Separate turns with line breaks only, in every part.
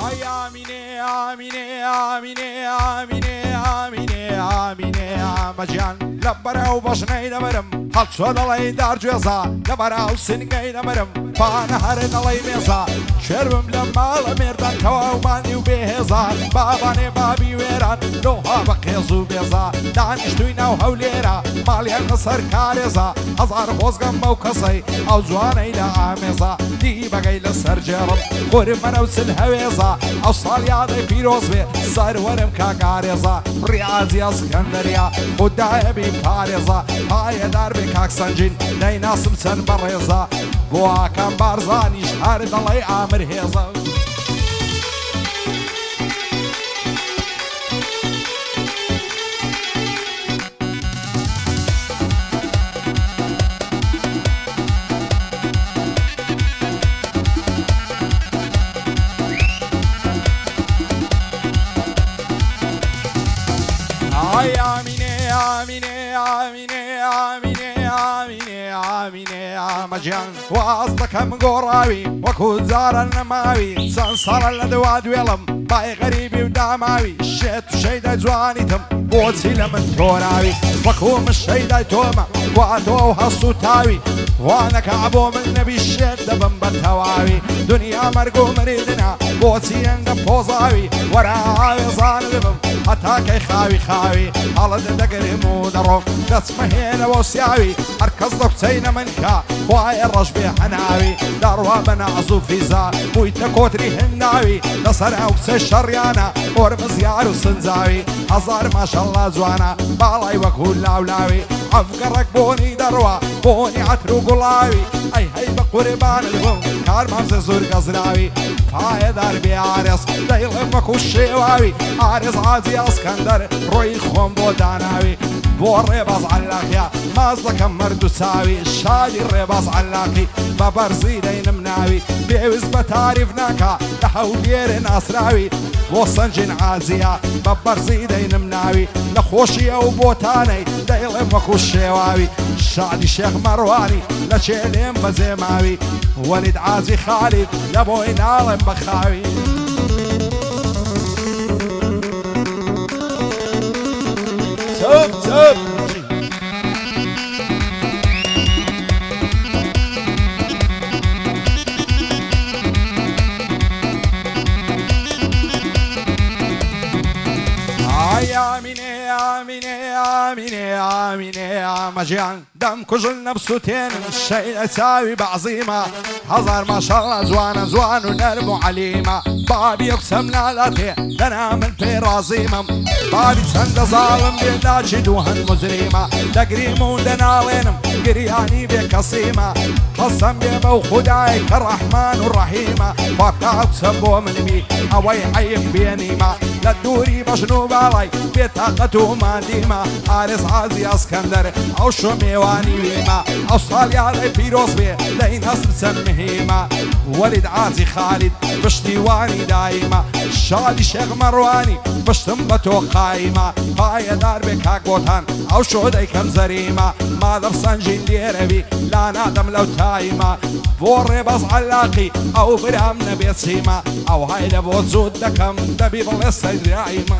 آمینه آمینه آمینه آمینه آمینه آمینه مجان لبرا و بشنی نمرم حد شد علی در جزا لبرا و سنگی نمرم پانهر علی میزا شربم لمال مردان کوا و مانی و بهزا بابانه بابی ویران لوها بقیزو بیزا دانشتوی نو هولیرا مالیان نصر کارزا هزار خوزگم موکسی او جوانی لآمیزا دی بگی لسر جرم قرم منو سن هویزا او سالیاده پیروز بی سرورم کاگارزا ریاضی اسکندریا خدای بی پارزا های در بی کاک سنجین دی ناسم سن برزا بوا کم بارزانیش هر دلی آمر هزا آمینه آمینه آمینه آمینه آمینه آمینه آمجان واصلكم قراوي وكو زار النماوي سنصر الادواد ويلم باي غريبي وداماوي شيت وشيدا جوانيتم بوتي لمن توراوي وكو مش شيدا توما واتو هصو تاوي وانا كعبو من نبي الشيت دبن بالتواوي دنيا مرقو مريدنا بوتي عند بوزاوي وراوي زان دبن حتى كي خاوي خاوي على دقري مودرو دسمه هنا وسياوي اركز ضبطين منك واي الرجبي حناوي داروا بنعزو في زار بويتا كوتري هناوي نصر اوكس الشريانا ورمز يارو سنزاوي هزار ما شاء الله زوانا بالاي وكل لاولاوي عفقرك بوني دروا بوني عترو قلاوي اي هاي بقربان البون كار مامز زور قزراوي فاي دربي عارس دايلمك والشيواوي عارس عازي اسكندر روي خوم بوداناوي بو الرباز علاقيا مازلكم مردو ساوي شادي الرباز علاقي ببرزي دين مناوي بيوز بتعرفناكا لحولير ناصراوي بو سنجين عازيا ببرزي دين مناوي لخوشي او بوتاني دايلمك والشيواوي شادي شيخ مرواني لشيلين بزيماوي ولد عازي خالد لبوي نالم بخاوي سب سب آمینه آمینه آمینه آمینه مجان دم كجل نفسه تين الشيء تساوي بعظيمة هزار ما شاء الله زوان زوان ونرمو عليمة بابي يقسم لالتي لنا من في رازيمة بابي سند ظالم بلا جدوهن مزريمة تقريمون دنالينم قرياني بكصيمة قسم بيبو خدايك الرحمن الرحيمة وقع اقسم بو من بي اوي عيب بينيمة لدوري مجنوب علي بطاقته ماديمة عارس عازي اسكندر او شو ميواني ويما او صالي علي بيروز بي لين اصل سمهيمة ولد عازي خالد بشتيواني دايمة شادي شيخ مرواني بشتنبتو قايمة هاي دار بكاكوتان او شو دايكم زريمة ماذا بصنجين ديربي لا نادم لو تايمة بوري بص علاقي او برام نبي سيمة او هاي لبو زود دكم دبي بلس دايمة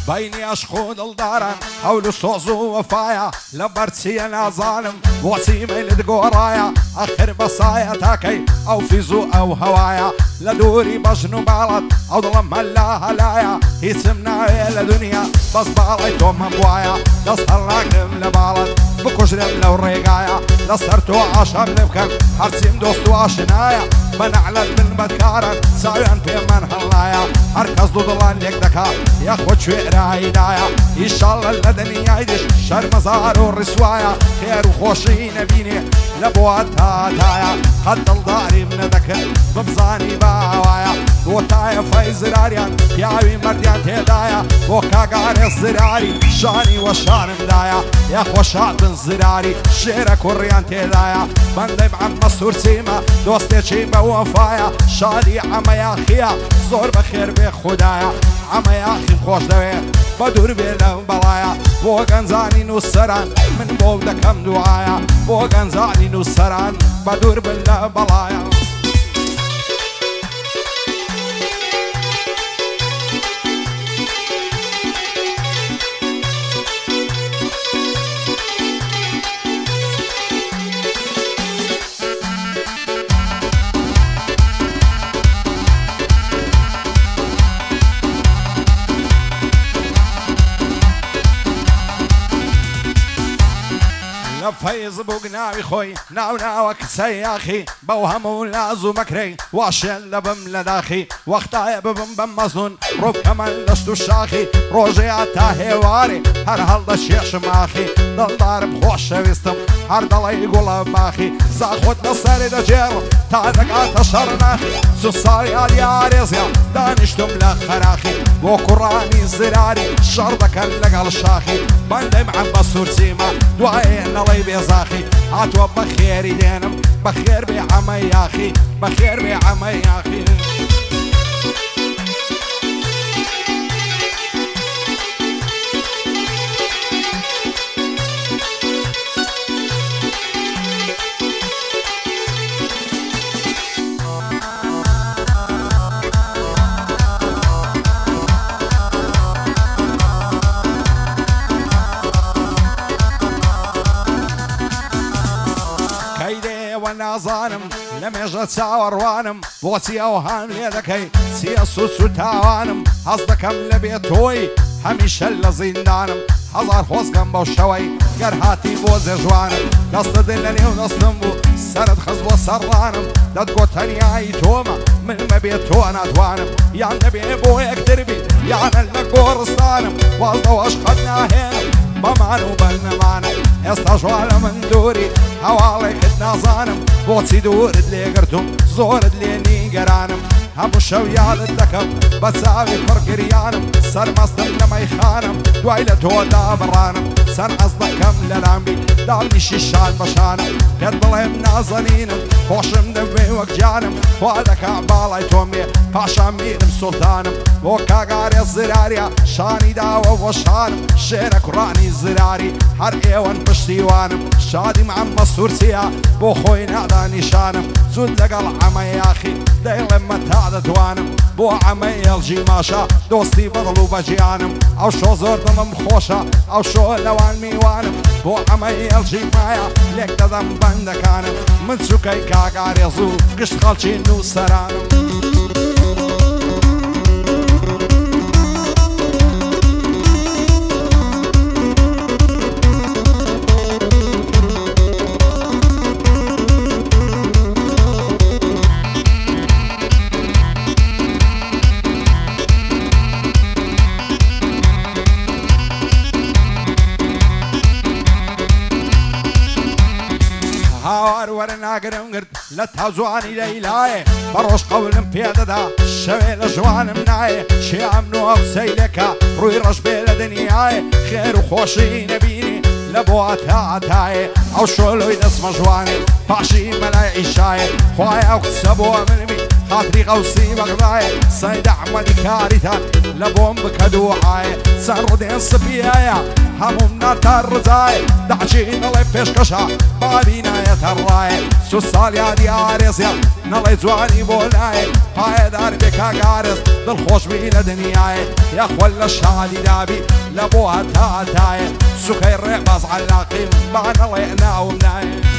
بيني اشخود الدارن حول صوزو وفايا لبرتسي انا ظالم وسيم اللي ورايا اخر بصايا تاكي او فيزو او هوايا لدوري بجنو بالط او ظلم هلا هلايا اسمنا يا دنيا بس بالي توم بوايا نصر راكم لبالط بكشرم لو ريقايا لسرتو عاشم لبكن هرسيم دوستو عاشنايا من أعلن من بدكارا ساويان في من هلايا هركز ضلان ليك دكا ياخد شوي رايدايا إن شاء الله لدني يعيدش شر مزار والرسوايا خير وخوشي نبيني لبواتها تايا خد الضاري من ذكر ببزاني باوايا وتايا في زراريان ياوي مرديان تهدايا وكاقاري الزراري شاني وشان مدايا يا خوشات بن زراري شيرك وريان تهدايا بندم عم مسور سيما دوستي شيما وفايا شادي عما يا خيا زور بخير بخدايا عما يا خي خوش دوير بدور بيلم بلايا وغنزاني نوسران من بوغدا كم دعايا وغنزاني نوسران بدور بيلم بلايا فيز بوقناوي خوي ناوك سياخي بوهم ولازو مكري واشل بم لداخي وقتاي بم مزون روب كمان دشتو شاخي روجي عتا هواري هر هل شيخ ماخي دل ضارب خوش ويستم هر دل يقول باخي زاخوت نصاري دجير تادك عتشر ناخي سوساري علي عريزيا دانشتم لخراخي وقراني زراري شردك اللقى الشاخي بندم عم بصور سيما دعين الله بيزاخي عتوا بخير دينم بخير بعمي يا اخي بخير بعمي يا اخي ونازانم لمجد ساوروانم بوسي اوهام ليدكي سياسوس وتاوانم حصدكم لبيتوي هميشه لزندانم هزار خوزقم بوشوي قرهاتي بوز جوانم دست دلني ودستم بو سرد خزو سرانم دد قوتني عيتوما من مبيتو انا دوانم يا نبي بو يكتربي يا المقورستانم وازدو اشقدنا هينم بمعنو بالنمانم استجوال من دوري حوالي كتنا ظانم بوتسي دورد لي قرتم زورد لي نيقرانم همو شويال الدكم بتساوي فرق ريانم سر مصدر لما يخانم دويلة ودا برانم سر أصدكم للعمي دامني شيشان بشانم كدبلهم نازنينم خوشم دبي وكجانم وهذاك عبالي تومي باشا ميرم سلطانم وكاقاري الزراريا شاني داوة وشانم شيرك راني الزراري هر ايوان بشتيوانم شادي مع مصور سيا بو خوي نعدا نشانم زود لقل عمي ياخي داي لما تعدى توانم بو عمي الجيماشا دوستي بضلو بجيانم او شو زور دلم خوشا او شو لوان ميوانم بو عمي الجيمايا ليك ددم بندكانم من سوكي كاقاري زو قشت خالشي نو سرانم هاوار ورنا قرم قرد لا تهزواني ليلاي بروش قولم بيددا شوي لجوان مناي شي عمنو بسيلكا روي رش بيلا دنياي خير وخوشي نبيني لبواتها عتاي او شولو يدسم جواني باشي ملاي عيشاي خوايا وكسبوا مني خاطري غوصي بغضاي سيد احمد كارثة لبوم بكدوحاي سردين صبيايا هموم نار رزاي دعشين الله بيشكشا بابينا يتراي سوسال يا دي عارسيا نالي زواني بولاي هاي دار بكا قارس بالخوش بينا دنياي يا خوال الشادي دابي لبوها تاتاي سكي الرقباز علاقي معنا الله يقنا ومناي